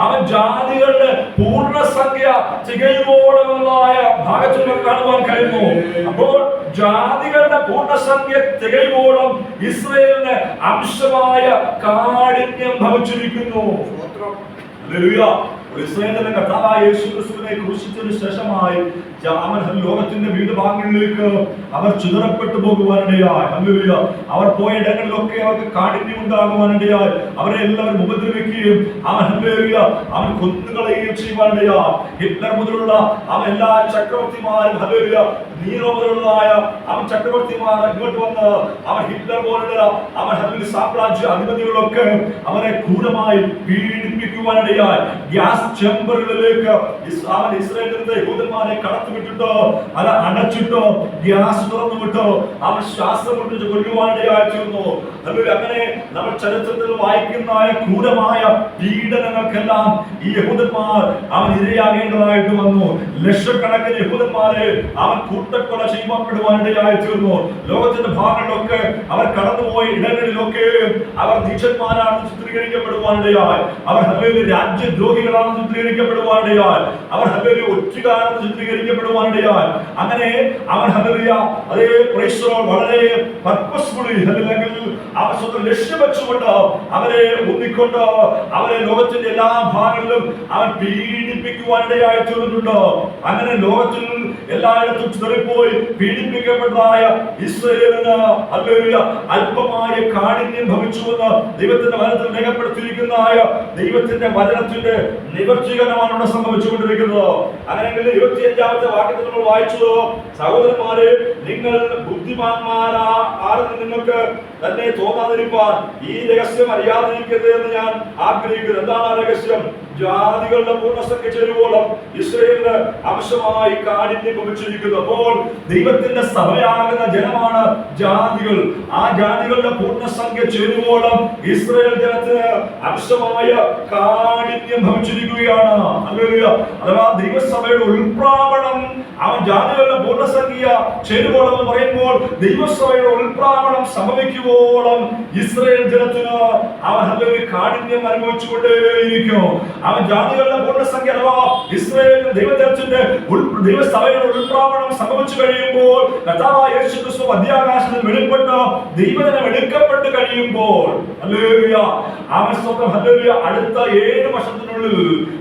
അവൻ ജാതികളുടെ പൂർണ്ണസംഖ്യ തികയുവോളമുള്ളതായ ഭാഗത്തിൽ കാണുവാൻ കഴിയുന്നു. അപ്പോൾ ജാതികളുടെ പൂർണ്ണസംഖ്യ തികയുവോളം ഇസ്രായേലിന് അംശമായ കാഠിന്യം ഭവിച്ചിരിക്കുന്നു. ഹല്ലേലൂയ. ഇസ്രായേലിന്റെ കർത്താവായ യേശു ക്രിസ്തുവിനെ ക്രൂശിച്ചതിനു ശേഷമായി ലോകത്തിന്റെ വിവിധ ഭാഗങ്ങളിലേക്ക് അവർ ചിതറപ്പെട്ടു പോകുവാനിടയായി. ഹല്ലേലൂയ. അവർ പോയ ഇടങ്ങളിലൊക്കെ അവർക്ക് കാഠിന്യം ഉണ്ടാകുവാനിടയായി. അവരെ എല്ലാവരും ഉപദ്രവിക്കുകയും അവൻ ഹല്ലേലൂയ അവൻ കൊന്നുകളയുകയും ചെയ്യുവാനിടയായി. ഹിറ്റ്ലർ മുതലുള്ള അവൻ എല്ലാ ചക്രവർത്തിമാരും ഹല്ലേലൂയ നീറോ മുതലുള്ളതായ അവൻ ചക്രവർത്തിമാർ ഇങ്ങോട്ട് വന്ന് അവൻ ഹിറ്റ്ലർ പോലുള്ള അവൻ ഹല്ലേലൂയ സാമ്രാജ്യ അധിപതികളൊക്കെ അവരെ ക്രൂരമായി പീഡിപ്പിക്കുവാനിടയായി. ഗ്യാസ് ചേമ്പറുകളിലേക്ക് അവൻ ഇസ്രായേലിന്റെ യഹൂദന്മാരെ കടത്തിവിട്ടിട്ടോ അത് അടച്ചിട്ടോ ഗ്യാസ് തുറന്നു വിട്ടോ അവൻ ശ്വാസം മുട്ടിച്ച് കൊല്ലുവാനിടയായിരുന്നു. അങ്ങനെ നമ്മൾ ചരിത്രത്തിൽ വായിക്കുന്ന ക്രൂരമായ പീഡനങ്ങൾക്കെല്ലാം ഈ യഹൂദന്മാർ അവൻ ഇരയാകേണ്ടതായിട്ട് വന്നു. ലക്ഷക്കണക്കിന് യഹൂദന്മാരെ അവൻ കൂട്ടക്കൊല ചെയ്യപ്പെടുവാനിടയായി തീർന്നു. ലോകത്തിന്റെ ഭാഗങ്ങളിലൊക്കെ അവർ കടന്നുപോയ ഇടങ്ങളിലൊക്കെ അവർ നീചന്മാരാണെന്ന് ചിത്രീകരിക്കപ്പെടുവാനിടയായി. അവർ ഹല്ലേലൂയ രാജ്യദ്രോഹികളാണെന്ന് ചിത്രീകരിക്കപ്പെടുവാനിടയായി. അവർ ഹല്ലേലൂയ ഒറ്റുകാരാണെന്ന് ചിത്രീകരിക്കപ്പെടുവാനിടയായി. അങ്ങനെ അവൻ ഹല്ലേലൂയ അതേ പ്രൈസ് വളരെ പർപ്പസ്ഫുള്ളി അല്ലെങ്കിൽ അവർ സ്വന്തം ലക്ഷ്യം വെച്ചുകൊണ്ട് അവരെ ഒന്നിക്കൊണ്ട് അവരെ ലോകത്തിന്റെ എല്ലാ ഭാഗങ്ങളിലും അവൻ പീഡിപ്പിക്കുവാനിടയായി തീർന്നിട്ടുണ്ട്. അങ്ങനെ ലോകത്തിൽ എല്ലായിടത്തും ചിതറിപ്പോയി പീഡിപ്പിക്കപ്പെട്ടതായ ഇസ്രായേലിന് ഹല്ലേലൂയ അല്പമായ കാഠിന്യം ഭവിച്ചുവെന്ന് ദൈവത്തിന്റെ വചനത്തിൽ രേഖപ്പെടുത്തിയിരിക്കുന്നതായ ദൈവത്തിന്റെ വചനത്തിന്റെ നിവർത്തീകരണമാണ് ഇവിടെ സംഭവിച്ചുകൊണ്ടിരിക്കുന്നത്. അങ്ങനെയെങ്കിൽ 25-ാമത്തെ വാക്യത്തിൽ നമ്മൾ വായിച്ചു, സഹോദരന്മാരെ നിങ്ങൾ ബുദ്ധിമാന്മാരാണെന്ന് നിങ്ങൾക്ക് തന്നെ തോന്നാതിരിക്കാൻ ഈ രഹസ്യം അറിയാതിരിക്കരുത് എന്ന് ഞാൻ ആഗ്രഹിക്കുന്നു. എന്താണ് ആ രഹസ്യം? ജാതികളുടെ പൂർണ്ണസംഖ്യ ചേരുവോളം ഇസ്രായേലിന് അംശമായി കാഠിന്യം ഭവിച്ചിരിക്കുന്നു. അപ്പോൾ ദൈവത്തിന്റെ സഭയാകുന്ന ജനമാണ് ജാതികൾ. ആ ജാതികളുടെ പൂർണ്ണസംഖ്യ ചേരുവോളം ഇസ്രായേൽ ജനത്തിന് അംശമായ കാഠിന്യം ഭവിച്ചിരിക്കുകയാണ്. ഹല്ലേലൂയ. അഥവാ ദൈവസഭയുടെ ഉൾപ്രാവണം അവൻ ജാതികളുടെ പൂർണ്ണസംഖ്യ ചേരുവോളം എന്ന് പറയുമ്പോൾ കഴിയുമ്പോൾ ദൈവസഭയുടെ ഉൾപ്രാവണം സംഭവിക്കുവോളം ഇസ്രായേൽ ജനത്തിന് അവൻ ഹല്ലേലൂയ കാഠിന്യം അനുഭവിച്ചുകൊണ്ടേയിരിക്കും. അവൻ ജാതികളുടെ പൂർണ്ണസംഖ്യ അഥവാ ഇസ്രായേൽ ദൈവജനത്തിന്റെ ദൈവസഭയുടെ ഉൾപ്രാവണം സംഭവിച്ചു കഴിയുമ്പോൾ കർത്താവായ യേശുക്രിസ്തു മധ്യാകാശത്തിൽ വെളിപ്പെട്ട് ദൈവജനം എടുക്കപ്പെട്ട് കഴിയുമ്പോൾ ഹല്ലേലൂയ അവൻ സ്വന്തം ഹല്ലേലൂയ അടുത്ത 7 വർഷത്തിനുള്ളിൽ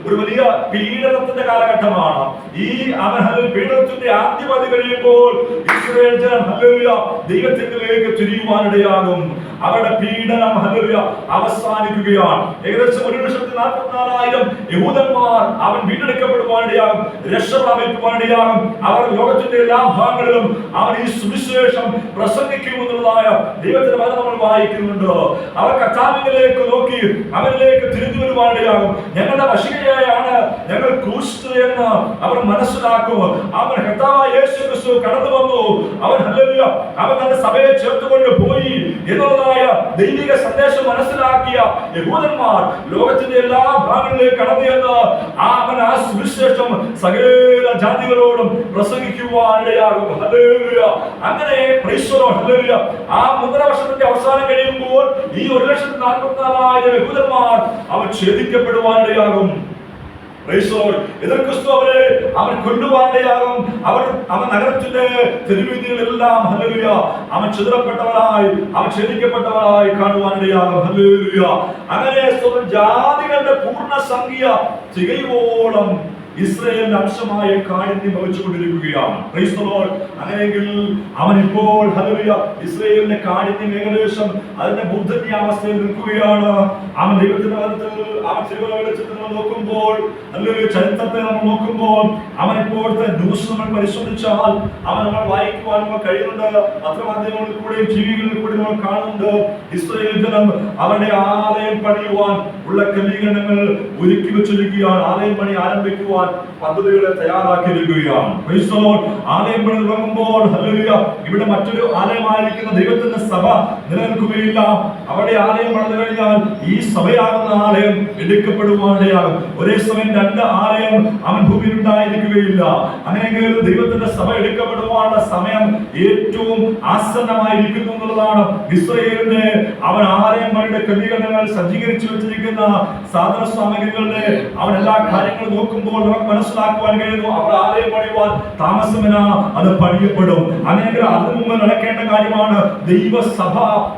ഒരു വലിയ പീഡനത്തിന്റെ കാലഘട്ടമാണ്. ഈ അവൻ പീഡനത്തിന്റെ ആദ്യപതി കഴിയുമ്പോൾ ഇസ്രായേൽ ജനം ഹല്ലേലൂയ ദൈവത്തിലേക്ക് തിരിയുവാനിടയാകും. അവരുടെ പീഡനം ഹല്ലേലൂയ അവസാനിക്കുകയാണ്. ഏകദേശം 1,44,000 യഹൂദന്മാർ അവൻ വീണ്ടെടുക്കപ്പെടുവാനിടയാകും, രക്ഷ പ്രാപിക്കുവാനിടയാകും. അവർ ലോകത്തിന്റെ എല്ലാ ഭാഗങ്ങളിലും അവൻ ഈ സുവിശേഷം പ്രസംഗിക്കുമെന്നുള്ളതായ ദൈവത്തിന്റെ വചനം നമ്മൾ വായിക്കുന്നുണ്ട്. അവർ കർത്താവിലേക്ക് നോക്കി അവനിലേക്ക് തിരിഞ്ഞു വരുവാനിടയാകും. ഞങ്ങളുടെ വശികയാണ് ഞങ്ങൾ ക്രൂശിച്ചത് എന്ന് അവർ മനസ്സിലാക്കും. അവൻ കർത്താവായ യേശുക്രിസ്തു കടന്നു വന്നു, അവൻ ഹല്ലേലൂയ അവൻ തന്റെ സഭയെ ചേർത്തുകൊണ്ട് പോയി എന്നുള്ളതായ ദൈവിക സന്ദേശം മനസ്സിലാക്കിയ യഹൂദന്മാർ ലോകത്തിന്റെ എല്ലാ ഭാഗങ്ങളിലേക്ക് കടന്നു ചെന്ന് അവൻ ആ സുവിശേഷം സകല ജാതികളോടും പ്രസംഗിക്കുവാനിടയാകും. ഹല്ലേലൂയ. അങ്ങനെ പ്രൈസ് ദി ലോർഡ്. ഹല്ലേലൂയ. ആ 3 വർഷത്തിന്റെ അവസാനം കഴിയുമ്പോൾ ഈ 1,44,000 യഹൂദന്മാർ അവർ ഛേദിക്കപ്പെടുവാനിടയാകും. എതിർ ക്രിസ്തു അവൻ കൊല്ലുവാനിടയാകും. അവൻ നഗരത്തിന്റെ തെരുവീതികളെല്ലാം ഹല്ലേലൂയ അവൻ ചിതറപ്പെട്ടവരായി അവൻ ഛേദിക്കപ്പെട്ടവരായി കാണുവാനിടയാകും. ഹല്ലേലൂയ. അങ്ങനെ ജാതികളുടെ പൂർണ്ണ സംഖ്യ തികയോളം ഇസ്രായേലിന്റെ അംശമായ കാഠിന്യം ഭവിച്ചുകൊണ്ടിരിക്കുകയാണ്. Price the Lord. അങ്ങനെയെങ്കിൽ അവൻ ഇപ്പോൾ ഹല്ലേലൂയ ഇസ്രായേലിന്റെ കാഠിന്യം ഏകദേശം അതിന്റെ മൂർധന്യാവസ്ഥയിൽ നിൽക്കുകയാണ്. അവൻ ദൈവത്തിന്റെ വചനത്തിൽ അവൻ തിരുവചന വെളിച്ചത്തിൽ നോക്കുമ്പോൾ ഹല്ലേലൂയ ചരിത്രത്തെ നമ്മൾ നോക്കുമ്പോൾ അവൻ ഇപ്പോഴത്തെ ന്യൂസ് നമ്മൾ പരിശോധിച്ചാൽ അവൻ നമ്മൾ വായിക്കുവാൻ നമ്മൾ കഴിയുന്നുണ്ട്. പത്രമാധ്യമങ്ങളിൽ കൂടെയും ടിവികളിൽ കൂടെ നമ്മൾ കാണുന്നുണ്ട്. ഇസ്രായേൽ ജനം അവരുടെ ആലയം പണിയുവാൻ ഉള്ള ക്രമീകരണങ്ങൾ ഒരുക്കി വെച്ചിരിക്കുകയാണ്. ആലയം പണി ആരംഭിക്കുവാൻ പദ്ധതികളെ തയ്യാറാക്കിയിരിക്കുകയാണ്. Price the Lord. ആലയം പണി തുടങ്ങുമ്പോൾ ഹല്ലേലൂയ ഇവിടെ മറ്റൊരു ആലയമായിരിക്കുന്ന ദൈവത്തിന്റെ സഭ നിലനിൽക്കുകയില്ല. അവിടെ ആലയം പണിതു കഴിഞ്ഞാൽ ഈ സഭയാകുന്ന ആലയം എടുക്കപ്പെടുവാനിടയാകും. ഒരേ സമയം 2 ആലയം അവൻ ഭൂമിയിൽ ഉണ്ടായിരിക്കുകയില്ല. അങ്ങനെയെങ്കിൽ ദൈവത്തിന്റെ സഭ എടുക്കപ്പെടുവാനുള്ള സമയം ഏറ്റവും ആസന്നമായിരിക്കുന്നു എന്നുള്ളതാണ്. ഇസ്രായേലിന്റെ അവൻ ആലയം പണിയുടെ ക്രമീകരണങ്ങൾ സജ്ജീകരിച്ചു വെച്ചിരിക്കുന്ന സാധന സാമഗ്രികളുടെ അവൻ എല്ലാ കാര്യങ്ങളും നോക്കുമ്പോൾ നമുക്ക് മനസ്സിലാക്കുവാൻ കഴിയുന്നു. അവർ ആലയം പണിയുവാൻ താമസമില്ല, അത് പണിയപ്പെടും. അങ്ങനെ അതിനു മുമ്പ് നടക്കേണ്ട കാര്യമാണ് ദൈവസഭ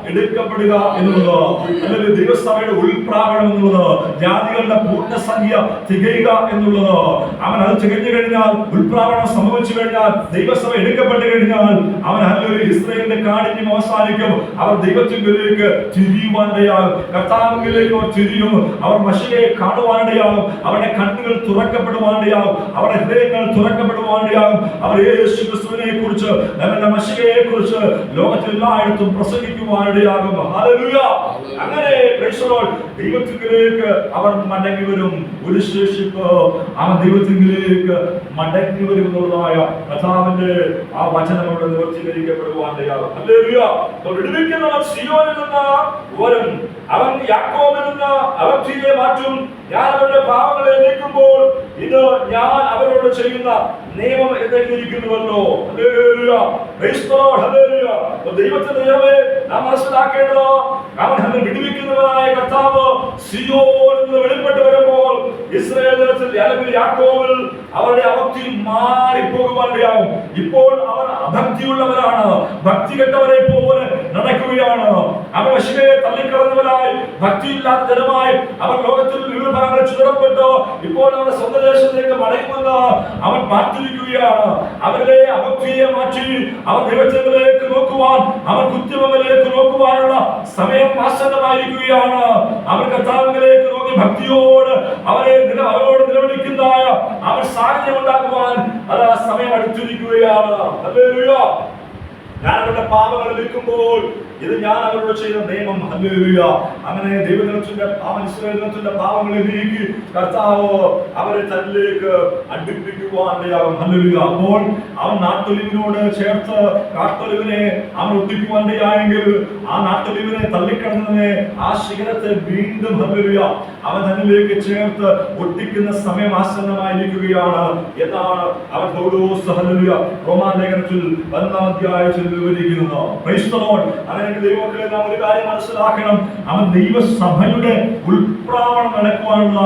എടുക്കപ്പെടുക എന്നുള്ളത്, അല്ലെങ്കിൽ ദൈവസഭയുടെ ഉൾപ്രാവണം എന്നുള്ളത്, ജാതികളുടെ പൂർണ്ണസംഖ്യ തികയുക എന്നുള്ളത്. അവൻ അത് തികഞ്ഞു കഴിഞ്ഞാൽ, ഉൾപ്രാവണം സംഭവിച്ചു കഴിഞ്ഞാൽ, ദൈവസഭ എടുക്കപ്പെട്ടു കഴിഞ്ഞാൽ അവൻ ഹല്ലേലൂയ ഇസ്രായേലിന്റെ കാഠിന്യം അവസാനിക്കും. അവർ ദൈവത്തിലേക്ക് തിരിയുവാനിടയാകും, കർത്താവിലേക്ക് അവർ തിരിയും. അവർ മശിഹയെ കാണുവാനിടയാകും, അവരുടെ കണ്ണുകൾ തുറക്കപ്പെടുവാനിടയാകും, അവരുടെ ഹൃദയങ്ങൾ തുറക്കപ്പെടുവാനിടയാകും. അവർ യേശുക്രിസ്തുവിനെ കുറിച്ച്, നമ്മുടെ മശിഹയെ കുറിച്ച് ലോകത്തെല്ലായിടത്തും പ്രസംഗിക്കുവാനിടയാകും. ഹല്ലേലൂയ. അങ്ങനെ പ്രൈസ് ദി ലോർഡ് ദൈവത്തിലേക്ക് അവർ മടങ്ങി വരും. ഒരു ശേഷിപ്പ് അവൻ ദൈവത്തിലേക്ക് മടങ്ങി വരും എന്നുള്ളതായ കർത്താവിന്റെ ആ വചനം അവിടെ നിവർത്തീകരിക്കപ്പെടുവാനിടയാകും. ഹല്ലേലൂയ. വിടുവിക്കുന്നവൻ സിയോനിൽ നിന്ന് വരും, അവൻ യാക്കോബിൽ നിന്ന് അവധിയെ മാറ്റും. ഞാൻ അവരുടെ പാപങ്ങളെ നീക്കുമ്പോൾ ഇത് ഞാൻ അവരോട് ചെയ്യുന്ന നിയമം എന്നെഴുതിയിരിക്കുന്നുവല്ലോ. ഹല്ലേലൂയ. Praise the Lord. ഹല്ലേലൂയ. ദൈവത്തിന്റെ ദൈവമേ, നാം മനസ്സിലാക്കേണ്ടത് അവൻ വിടുവിക്കുന്നവനായ കർത്താവ് സിയോനിൽ നിന്ന് വെളിപ്പെട്ട് വരുമ്പോൾ ഇസ്രായേൽ ജനത്തിൽ അല്ലെങ്കിൽ യാക്കോബിൽ അവരുടെ അവധി മാറിപ്പോകുവാനിടയാകും. ഇപ്പോൾ അവർ അഭക്തിയുള്ളവരാണ്, ഭക്തി കെട്ടവരെ പോലെ നടക്കുകയാണ്. അവർ മശിഹയെ തള്ളിക്കളഞ്ഞവരായി, ഭക്തിയില്ലാത്ത ജനമായി അവർ ലോകത്തിൽ വിവിധ ഭാഗങ്ങളിൽ ചിതറപ്പെട്ട് ഇപ്പോൾ അവരുടെ സ്വന്തം ദേശത്തേക്ക് മടങ്ങുമെന്ന് അവൻ പാർത്തിരിക്കുകയാണ്. അവരുടെ അഭക്തിയെ മാറ്റി അവർ ദൈവത്തിലേക്ക് നോക്കുവാൻ, അവർ കുറ്റമങ്ങളിലേക്ക് നോക്കുവാനുള്ള സമയം ആസന്നമായിരിക്കുകയാണ്. അവർ കർത്താവിലേക്ക് നോക്കി ഭക്തിയോട് അവരോട് നിലവിളിക്കുന്നതായ അവർ സാഹചര്യം ഉണ്ടാക്കുവാൻ അത് ആ സമയം അടുത്തിരിക്കുകയാണ്. ഹല്ലേലൂയ. ഞാൻ അവരുടെ പാപങ്ങൾ നിൽക്കുമ്പോൾ ഇത് ഞാൻ അവരോട് ചെയ്ത നിയമം. ഹല്ലേലൂയ. അങ്ങനെ ദൈവജനത്തിന്റെ ഇസ്രായേലിന്റെ പാവങ്ങളെ നീക്കി കർത്താവ് അവരെ തന്നിലേക്ക് അടുപ്പിക്കുവാനിടയാകും. ഹല്ലേലൂയ. അപ്പോൾ അവൻ നാട്ടൊലിവിനോട് ചേർത്ത് കാട്ടൊലിവിനെ അവൻ ഒട്ടിക്കുവാനിടയായെങ്കിൽ ആ നാട്ടൊലിവിനെ തള്ളിക്കളഞ്ഞതിനെ ആ ശിഖരത്തെ വീണ്ടും ഹല്ലേലൂയ അവൻ തന്നിലേക്ക് ചേർത്ത് ഒട്ടിക്കുന്ന സമയം ആസന്നമായിരിക്കുകയാണ് എന്നാണ് അവൻ പൗലോസ് ഹല്ലേലൂയ റോമാലേഖനത്തിൽ 11-ാം അധ്യായത്തിൽ വിവരിക്കുന്നത്. Price the Lord. അങ്ങനെ ദൈവമക്കളെ നാം ഒരു കാര്യം മനസ്സിലാക്കണം. അവൻ ദൈവസഭയുടെ ഉൾപ്രാവണം നടക്കുവാനുള്ള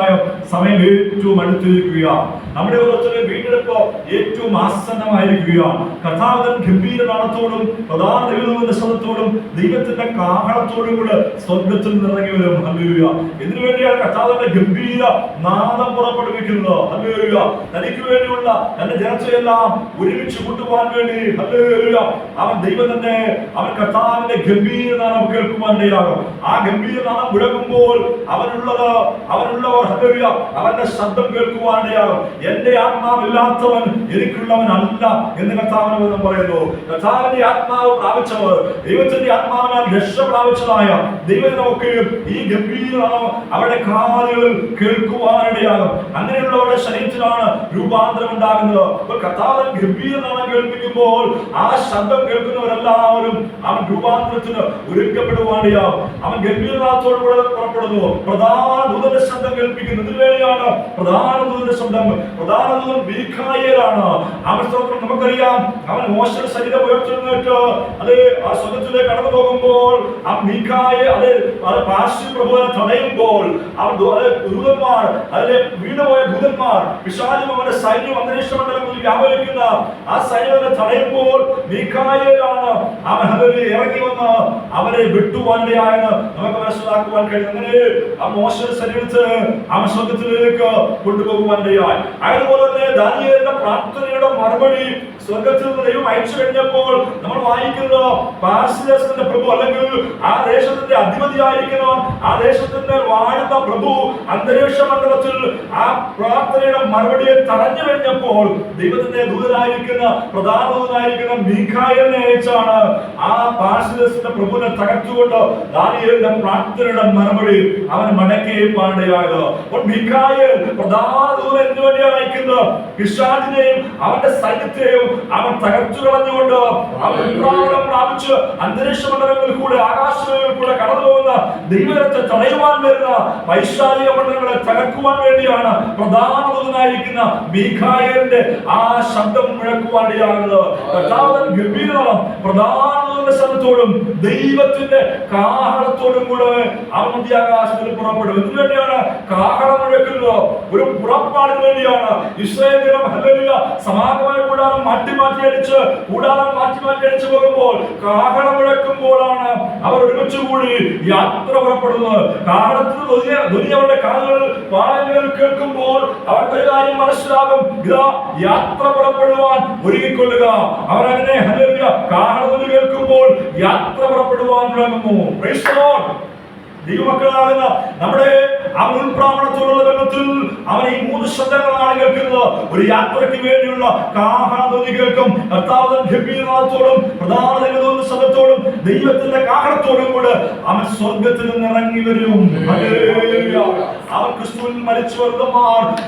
സമയം ഏറ്റവും അടുത്തിരിക്കുകയാണ്. നമ്മുടെ ഓരോരുത്തരുടെ വീണ്ടെടുപ്പ് ഏറ്റവും ആസന്നമായിരിക്കുകയാണ്. കർത്താവ് ഗംഭീര നാളത്തോടും പ്രധാന ദൈവത്തിന്റെ ശബ്ദത്തോടും ദൈവത്തിന്റെ കാഹളത്തോടും കൂടെ സ്വർഗ്ഗത്തിൽ നിറങ്ങി വരും. ഹല്ലേലൂയ. ഇതിനു വേണ്ടിയാണ് കർത്താവിന്റെ ഗംഭീര നാദം പുറപ്പെടുവിക്കുന്നത്. ഹല്ലേലൂയ. തനിക്ക് വേണ്ടിയുള്ള തന്റെ ജനത്തെയെല്ലാം ഒരുമിച്ച് കൂട്ടുവാൻ വേണ്ടി ഹല്ലേലൂയ അവൻ ദൈവം തന്നെ അവൻ കർത്താവിന്റെ ഗംഭീര നാദം കേൾക്കുവാനിടയാകും. ആ ഗംഭീര നാദം മുഴങ്ങുമ്പോൾ അവനുള്ളവർ ഹല്ലേലൂയ അവന്റെ ശബ്ദം കേൾക്കുവാനിടയാകും. എന്റെ ആത്മാവില്ലാത്തവൻ എനിക്കുള്ളവനല്ല എന്ന് കർത്താവിന് പറയുന്നു. കർത്താവിന്റെ ആത്മാവ് പ്രാപിച്ചവർ ദൈവത്തിന്റെ ആത്മാവിനാൽ രക്ഷ പ്രാപിച്ചതായ ദൈവത്തിനൊക്കെ ഈ ഗംഭീര നാദം അവരുടെ കാതുകളിൽ കേൾക്കുവാനിടയാകും. അങ്ങനെയുള്ളവരുടെ ശരീരത്തിലാണ് രൂപാന്തരം ഉണ്ടാകുന്നത്. കർത്താവിൻ ഗംഭീര നാദം കേൾപ്പിക്കുമ്പോൾ ആ ശബ്ദം കേൾക്കുന്നവരെല്ലാവരും അവൻ രൂപാന്തരത്തിന് ഒരുക്കപ്പെടുവാനിടയാകും. അവൻ ഗംഭീരനാഥത്തോടു കൂടെ പുറപ്പെടുന്നു. പ്രധാന ദൂതന്റെ ശബ്ദം കേൾപ്പിക്കുന്നു. ഇതിനു വേണ്ടിയാണ് പ്രധാന ദൂതന്റെ ശബ്ദം. പ്രധാന ദൂതൻ മീഖായേലാണ്. അവൻ സ്തോത്രം നമുക്കറിയാം. അവൻ മോശയുടെ ശരീരം ഉയർത്തുന്നിട്ട് അതെ ആ സ്വർഗ്ഗത്തിലേക്ക് കടന്നു പോകുമ്പോൾ ആ മീഖായെ അതെ പാർശ്വ പ്രഭുവിനെ തടയുമ്പോൾ അവൻ ദൂതന്മാർ അതിലെ വീണുപോയ ദൂതന്മാർ പിശാചും അവന്റെ സൈന്യം അന്തരീക്ഷ മണ്ഡലങ്ങളിൽ വ്യാപരിക്കുന്ന ആ സൈന്യത്തെ തടയുമ്പോൾ മീഖായേലാണ് അവൻ അതിൽ ഇറങ്ങി വന്ന് അവരെ വിട്ടുവാനിടയായെന്ന് നമുക്ക് മനസ്സിലാക്കുവാൻ കഴിയും. അങ്ങനെ ആ മോശയുടെ ശരീരത്തെ അവൻ സ്വർഗ്ഗത്തിലേക്ക് കൊണ്ടുപോകുവാനിടയായി. അതുപോലെ തന്നെ ദാനിയേലിന്റെ പ്രാർത്ഥനയുടെ മറുപടി സ്വർഗ്ഗത്തിൽ നിന്ന് ദൈവം അയച്ചു കഴിഞ്ഞപ്പോൾ നമ്മൾ വായിക്കുന്നത് പാർശ്വദേശത്തിന്റെ പ്രഭു അല്ലെങ്കിൽ ആ ദേശത്തിന്റെ അധിപതിയായിരിക്കുന്നവൻ ആ ദേശത്തിന്റെ വാഴുന്ന പ്രഭു അന്തരീക്ഷ മണ്ഡലത്തിൽ ആ പ്രാർത്ഥനയുടെ മറുപടിയെ തടഞ്ഞു കഴിഞ്ഞപ്പോൾ ദൈവത്തിന്റെ ദൂതനായിരിക്കുന്ന പ്രധാന ദൂതനായിരിക്കുന്ന മീഖായേലിനെ അയച്ചാണ് ആ പാർശ്വദേശത്തിന്റെ പ്രഭുവിനെ തകർത്തുകൊണ്ട് ദാനിയേലിന്റെ പ്രാർത്ഥനയുടെ മറുപടി അവൻ മടക്കിയപ്പാനിടയായത്. അപ്പോൾ മീഖായേൽ പ്രധാന ദൂതൻ എന്തുവേണ്ടിയാണ് അയക്കുന്നത്? പിശാചിനെയും അവന്റെ സൈന്യത്തെയും അവൻ തകർത്തു കളഞ്ഞുകൊണ്ട് അവൻ ഉൾപ്രാവണം പ്രാപിച്ച് അന്തരീക്ഷ മണ്ഡലങ്ങളിൽ കൂടെ ആകാശങ്ങളിൽ കൂടെ കടന്നു പോകുന്ന ദൈവത്തെ തടയുവാൻ വരുന്ന വൈശാലിക മണ്ഡലങ്ങളെ തകർക്കുവാൻ വേണ്ടിയാണ് പ്രധാന ദൂതനായിരിക്കുന്ന മീഖായേലിന്റെ ആ ശബ്ദം മുഴക്കുവാനിടയാകുന്നത്. കർത്താവിൻ ഗംഭീരനാദം പ്രധാന ദൂതന്റെ ശബ്ദത്തോടും ദൈവത്തിന്റെ കാഹളത്തോടും കൂടെ അവൻ മധ്യാകാശത്തിൽ പുറപ്പെടും. ഇതിനു വേണ്ടിയാണ് കാഹളം മുഴക്കുന്നത്. ഒരു പുറപ്പാടിന് വേണ്ടിയാണ്. ഇസ്രായേൽ ജനം ഹല്ലേലൂയ സമാഗമന കൂടാരം മാറ്റി അടിച്ച് പോകുമ്പോൾ കാഹളം മുഴക്കുമ്പോഴാണ് അവർ ഒരുമിച്ച് കൂടി യാത്ര പുറപ്പെടുന്നത്. കാഹളത്തിന് ധ്വനി അവരുടെ കാതുകളിൽ പാളയങ്ങളിൽ കേൾക്കുമ്പോൾ അവർക്ക് ഒരു കാര്യം മനസ്സിലാകും. ഇതാ യാത്ര പുറപ്പെടുവാൻ ഒരുങ്ങിക്കൊള്ളുക. അവരങ്ങനെ ഹല്ലേലൂയ കാഹളധ്വനി കേൾക്കുമ്പോൾ യാത്ര പുറപ്പെടുവാൻ തുടങ്ങുന്നു. Price the Lord. ദൈവമക്കളാകുന്ന നമ്മുടെ ആ ഉൾപ്രാവണത്തോടുള്ള ബന്ധത്തിൽ അവൻ ഈ 3 ശബ്ദങ്ങളാണ് കേൾക്കുന്നത്. ഒരു യാത്രയ്ക്ക് വേണ്ടിയുള്ള കാഹളധ്വനി കേൾക്കും. കർത്താവിന്റെ ഗംഭീരനാദത്തോടും പ്രധാന ദൈവദൂതന്റെ ശബ്ദത്തോടും ദൈവത്തിന്റെ കാഹളത്തോടും കൂടെ അവൻ സ്വർഗ്ഗത്തിൽ നിന്ന് ഇറങ്ങി വരും. ഹല്ലേലൂയ. അവൻ ക്രിസ്തുവിൽ മരിച്ചവർ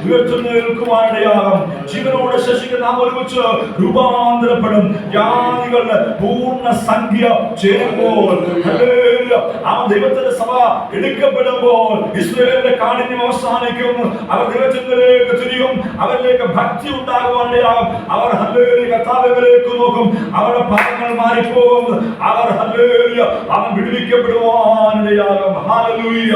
ഉയർത്തെഴുന്നേൽക്കുവാനിടയാകും. ജീവനോടെ ശേഷിക്കുന്ന നാം ഒരുമിച്ച് രൂപാന്തരപ്പെടും. ജാതികളുടെ പൂർണ്ണ സംഖ്യ ചേരുമ്പോൾ ഹല്ലേലൂയ അവൻ ദൈവത്തിന്റെ സഭ എടുക്കപ്പെടുമ്പോൾ ഇസ്രായേലിന്റെ കാഠിന്യം അവസാനിക്കും. അവർ ദൈവത്തിലേക്ക് തിരിയും. അവരിലേക്ക് ഭക്തി ഉണ്ടാകുവാനിടയാകും. അവർ ഹല്ലേലൂയ കർത്താവിലേക്ക് നോക്കും. അവരുടെ പാപങ്ങൾ മാറിപ്പോകും. അവർ ഹല്ലേലൂയ അവൻ വിടുവിക്കപ്പെടുവാനിടയാകും. ഹല്ലേലൂയ.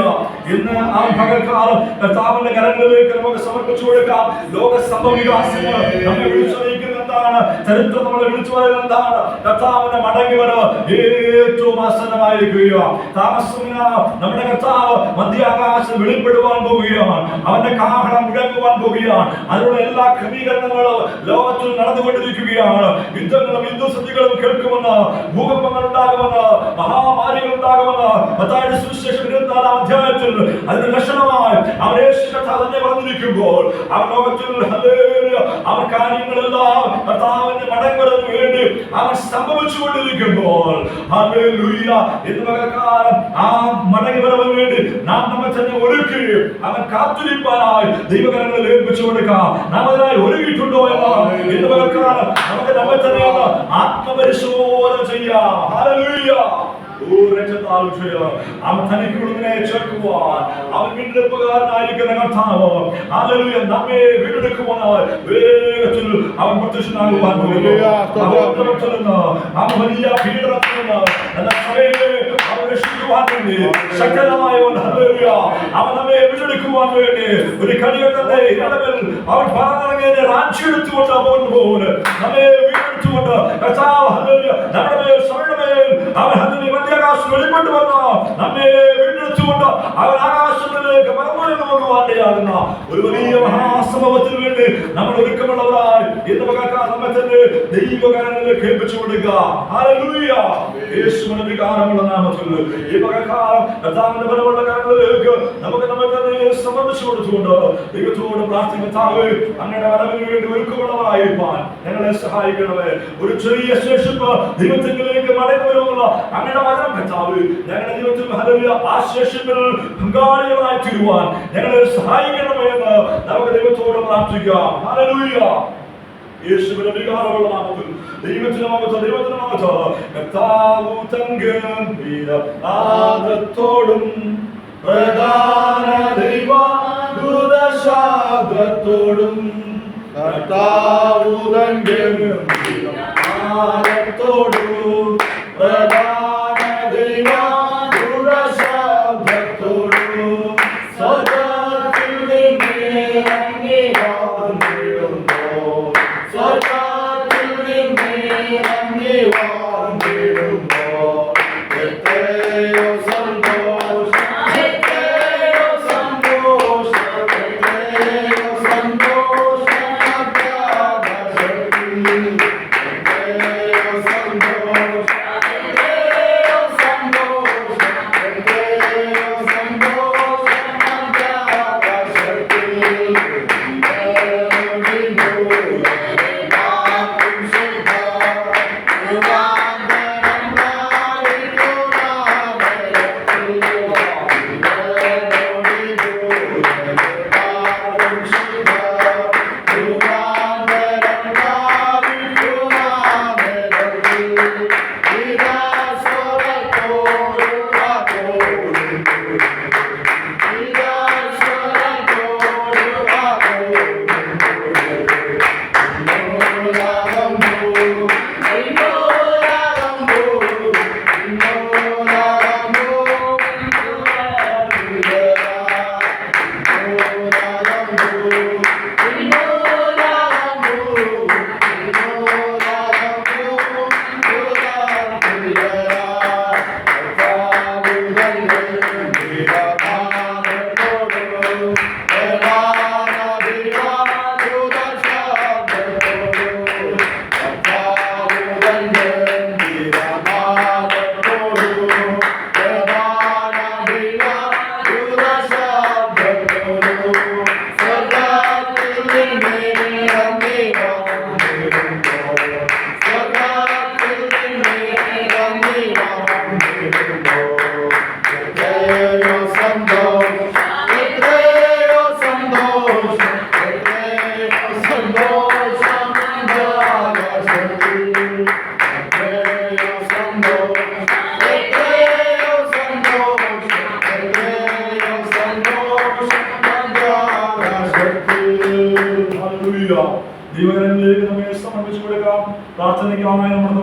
ഇന്ന് ആ പകൽക്കാലം കർത്താവിന്റെ കരങ്ങളിലേക്ക് നമുക്ക് സമർപ്പിച്ചു കൊടുക്കാം. ലോക സംഭവവികാസങ്ങൾ നമ്മെ വിളിച്ചറിയിക്കുന്നത് എന്താണ്? ചരിത്രം നമ്മളെ വിളിച്ചു പറയുന്നത് എന്താണ്? കർത്താവിന്റെ മടങ്ങി വരവ് ഏറ്റവും ആസന്നമായിരിക്കുകയാണ്. താമസമില്ല. നമ്മുടെ കർത്താവ് മധ്യാകാശം വെളിപ്പെടുവാൻ പോവുകയാണ്. അവന്റെ കാഹളം മുഴങ്ങുവാൻ പോവുകയാണ്. അതിനുള്ള എല്ലാ ക്രമീകരണങ്ങളും ലോകത്തിൽ നടന്നുകൊണ്ടിരിക്കുകയാണ്. യുദ്ധങ്ങളും യുദ്ധസന്ധികളും കേൾക്കുമെന്ന്, ഭൂകമ്പങ്ങൾ ഉണ്ടാകുമെന്ന്, മഹാമാരികൾ ഉണ്ടാകുമെന്ന് മത്തായിയുടെ സുവിശേഷം 24-ാം അധ്യായത്തിൽ അതിന്റെ ലക്ഷണമായി അവൻ യേശു കർത്താവ് തന്നെ പറഞ്ഞിരിക്കുമ്പോൾ അവൻ ലോകത്തിൽ ഹല്ലേലൂയ അവൻ കാര്യങ്ങളെല്ലാം കർത്താവിന്റെ മടങ്ങുവരവിന് വേണ്ടി അവൻ സംഭവിച്ചുകൊണ്ടിരിക്കുമ്പോൾ ഹല്ലേലൂയ ഇന്ന് പകൽക്കാലം ആ മടങ്ങിവരവിന് വേണ്ടി നാം നമ്മെ തന്നെ ഒരുക്കി അവൻ കാത്തിരിപ്പാനായി ദൈവകരങ്ങളിൽ ഏൽപ്പിച്ചു കൊടുക്കാം. നാം അതിനായി ഒരുങ്ങിയിട്ടുണ്ടോ എന്ന് ഇന്ന് പകൽക്കാലം നമുക്ക് നമ്മെ തന്നെ ആത്മപരിശോധന ചെയ്യാം. ഹല്ലേലൂയ. അവൻ തനിക്കുള്ളതിനെ ചേർക്കുവാൻ അവൻ വീണ്ടെടുപ്പുകാരനായിരിക്കുന്ന കർത്താവ് ഹല്ലേലൂയ നമ്മെ വീണ്ടെടുക്കുവാനായി വേഗത്തിൽ അവൻ പ്രത്യക്ഷനാകുവാൻ പോകുന്നു. അവൻ വലിയ പീഡനത്തിൽ നിന്ന് എന്ന സഭയെ അവൻ രക്ഷിക്കുവാൻ വേണ്ടി ശക്തനായവൻ ഹല്ലേലൂയ അവൻ നമ്മെ വീണ്ടെടുക്കുവാൻ വേണ്ടി ഒരു കടികെട്ടന്റെ ഇടവിൽ അവൻ പറഞ്ഞിറങ്ങിയതിനെ റാഞ്ചിയെടുത്തുകൊണ്ട് പോകുന്നത് നമ്മെ വീണ്ടെടുത്തുകൊണ്ട് കർത്താവ് ഹല്ലേലൂയ നമ്മുടെ മേൽ സഭയുടെ മേൽ അവൻ ഹല്ലേലൂയ ആകാശം വെളിപ്പെട്ടു വന്ന നമ്മെ വീണ്ടെടുത്തുകൊണ്ട് അവൻ ആകാശത്തിലേക്ക് പറന്നു പോകുവാനാകുന്ന ഒരു വലിയ മഹാസംഭവത്തിന് വേണ്ടി നമ്മൾ ഒരുക്കമുള്ളവരായി ഇന്ന് പകൽക്കാലം നമ്മെ തന്നെ ദൈവകരങ്ങളിലേക്ക് ഏൽപ്പിച്ചു കൊടുക്കുക. ഹല്ലേലൂയ. യേശുവിന്റെ വികാരമുള്ള നാമത്തിൽ ഈ പകൽക്കാലം കർത്താവിന്റെ ബലമുള്ള കരങ്ങളിലേക്ക് നമുക്ക് നമ്മെ തന്നെ സമർപ്പിച്ചു കൊടുത്തുകൊണ്ട് ദൈവത്തോട് പ്രാർത്ഥിക്കത്താവേ അങ്ങയുടെ വരവിന് വേണ്ടി ഒരുക്കമുള്ളവരായിരിക്കാൻ ഞങ്ങളെ സഹായിക്കണമേ. ഒരു ചെറിയ ശേഷിപ്പ് ദൈവത്തിലേക്ക് മടങ്ങി വരുമുള്ള അങ്ങയുടെ വചനം കർത്താവ് ഞങ്ങളുടെ ജീവിതത്തിൽ ഹല്ലേലൂയ ആ ശേഷിപ്പിൽ പങ്കാളികളായി തീരുവാൻ ഞങ്ങളെ സഹായിക്കണമേ എന്ന് നമുക്ക് ദൈവത്തോട് പ്രാർത്ഥിക്കാം. ഹല്ലേലൂയ. യേശുവിന്റെ വികാരമുള്ള നാമത്തിൽ ദൈവത്തിന് കർത്താവ് തങ്കംബീര നാദത്തോടും പ്രധാന ദൈവദൂതശബ്ദത്തോടും കർത്താവ് തങ്കംബീര നാദത്തോടും പ്രധാന ദൈവദൂതശബ്ദത്തോടും സ്വജാതിൽ നിന്നിറങ്ങി വന്നിടുന്നു. സ്വജാതിൽ നിന്നിറങ്ങി വന്നിടുന്നു. എത്രയോ സന്തോഷം, എത്രയോ സന്തോഷം, എത്രയോ സന്തോഷം, എത്രയോ സന്തോഷം. ദൈവകരങ്ങളിലേക്ക് നമ്മെ സമർപ്പിച്ചു കൊടുക്കാം. പ്രാർത്ഥനയ്ക്കായി നമ്മുടെ